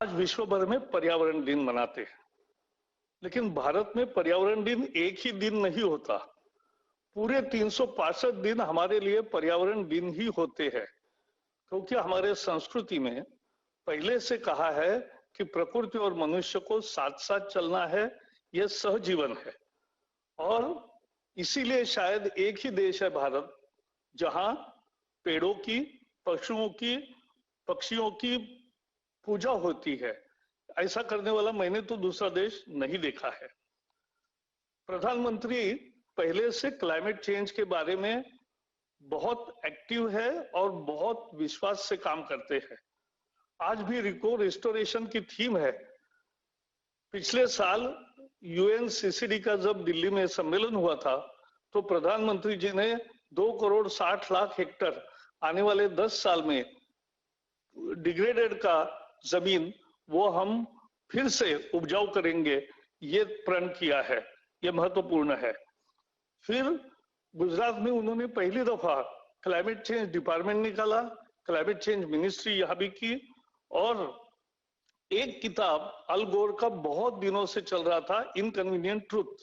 आज विश्व भर में पर्यावरण दिन मनाते हैं, लेकिन भारत में पर्यावरण दिन एक ही दिन नहीं होता। पूरे 365 दिन हमारे लिए पर्यावरण दिन ही होते हैं, क्योंकि हमारे संस्कृति में पहले से कहा है कि प्रकृति और मनुष्य को साथ साथ चलना है, यह सहजीवन है। और इसीलिए शायद एक ही देश है भारत, जहां पेड़ों की, पक्षियों की पूजा होती है। ऐसा करने वाला मैंने तो दूसरा देश नहीं देखा है। प्रधानमंत्री पहले से क्लाइमेट चेंज के बारे में बहुत एक्टिव है और बहुत विश्वास से काम करते हैं। आज भी रिको रिस्टोरेशन की थीम है। पिछले साल यूएनसीसीडी का जब दिल्ली में सम्मेलन हुआ था, तो प्रधानमंत्री जी ने 2,60,00,000 हेक्टेयर आने वाले 10 साल में डिग्रेडेड का जमीन वो हम फिर से उपजाऊ करेंगे, ये प्रण किया है। ये महत्वपूर्ण है। फिर गुजरात में उन्होंने पहली दफा क्लाइमेट चेंज डिपार्टमेंट निकाला, क्लाइमेट चेंज मिनिस्ट्री यहां भी की, और एक किताब अल गोर का बहुत दिनों से चल रहा था, इनकन्वीनियंट ट्रूथ,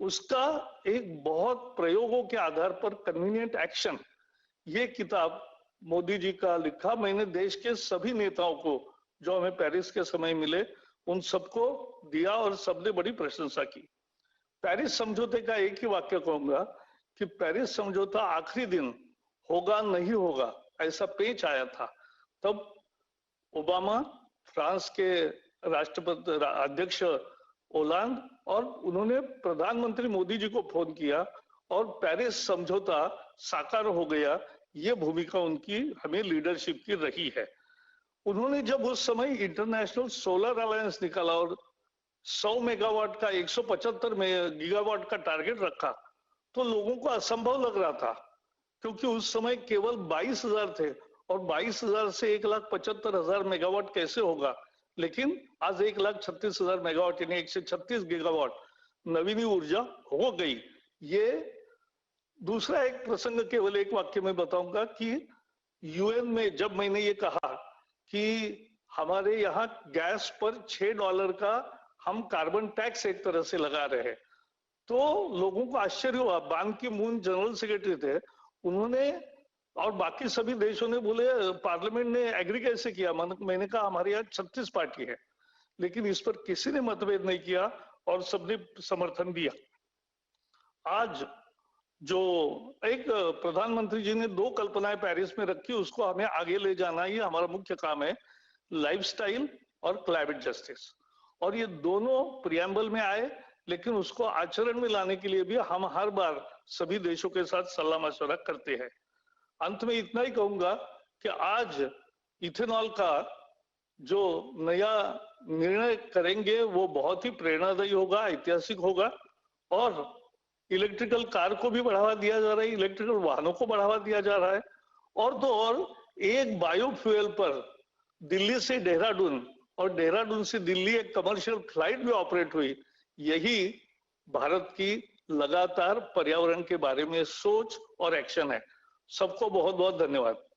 उसका एक बहुत प्रयोगों के आधार पर कन्वीनियंट एक्शन, ये किताब मोदी जी का लिखा। मैंने देश के सभी नेताओं को जो हमें पेरिस के समय मिले, उन सबको दिया और सबने बड़ी प्रशंसा की। पेरिस समझौते का एक ही वाक्य कहूंगा कि पेरिस समझौता आखिरी दिन होगा नहीं होगा ऐसा पेच आया था। तब ओबामा, फ्रांस के राष्ट्रपति अध्यक्ष ओलांद, और उन्होंने प्रधानमंत्री मोदी जी को फोन किया और पेरिस समझौता साकार हो गया। ये भूमिका उनकी हमें लीडरशिप की रही है। उन्होंने जब उस समय इंटरनेशनल सोलर अलायंस निकाला और 100 मेगावाट का 175 गीगावाट का टारगेट रखा, तो लोगों को असंभव लग रहा था, क्योंकि उस समय केवल 22,000 थे और 22,000 से 1,75,000 मेगावाट कैसे होगा। लेकिन आज 1,36,000 मेगावाट यानी 136 गीगावाट नवीन ऊर्जा हो गई। ये दूसरा एक प्रसंग केवल एक वाक्य में बताऊंगा कि यूएन में जब मैंने ये कहा कि हमारे यहाँ गैस पर $6 का हम कार्बन टैक्स एक तरह से लगा रहे हैं, तो लोगों को आश्चर्य हुआ। बान की मून जनरल सेक्रेटरी थे, उन्होंने और बाकी सभी देशों ने बोले पार्लियामेंट ने एग्री कैसे किया। मैंने कहा हमारे यहाँ 36 पार्टी है, लेकिन इस पर किसी ने मतभेद नहीं किया और सबने समर्थन दिया। आज जो एक प्रधानमंत्री जी ने 2 कल्पनाएं पेरिस में रखी, उसको हमें आगे ले जाना ही हमारा मुख्य काम है, लाइफस्टाइल और क्लाइमेट जस्टिस। और ये दोनों प्रियम्बल में आए, लेकिन उसको आचरण में लाने के लिए भी हम हर बार सभी देशों के साथ सलाह मशवरा करते हैं। अंत में इतना ही कहूंगा कि आज इथेनॉल का जो नया निर्णय करेंगे वो बहुत ही प्रेरणादायी होगा, ऐतिहासिक होगा। और इलेक्ट्रिकल कार को भी बढ़ावा दिया जा रहा है, इलेक्ट्रिकल वाहनों को बढ़ावा दिया जा रहा है। और तो और एक बायोफ्यूल पर दिल्ली से देहरादून और देहरादून से दिल्ली एक कमर्शियल फ्लाइट भी ऑपरेट हुई। यही भारत की लगातार पर्यावरण के बारे में सोच और एक्शन है। सबको बहुत बहुत धन्यवाद।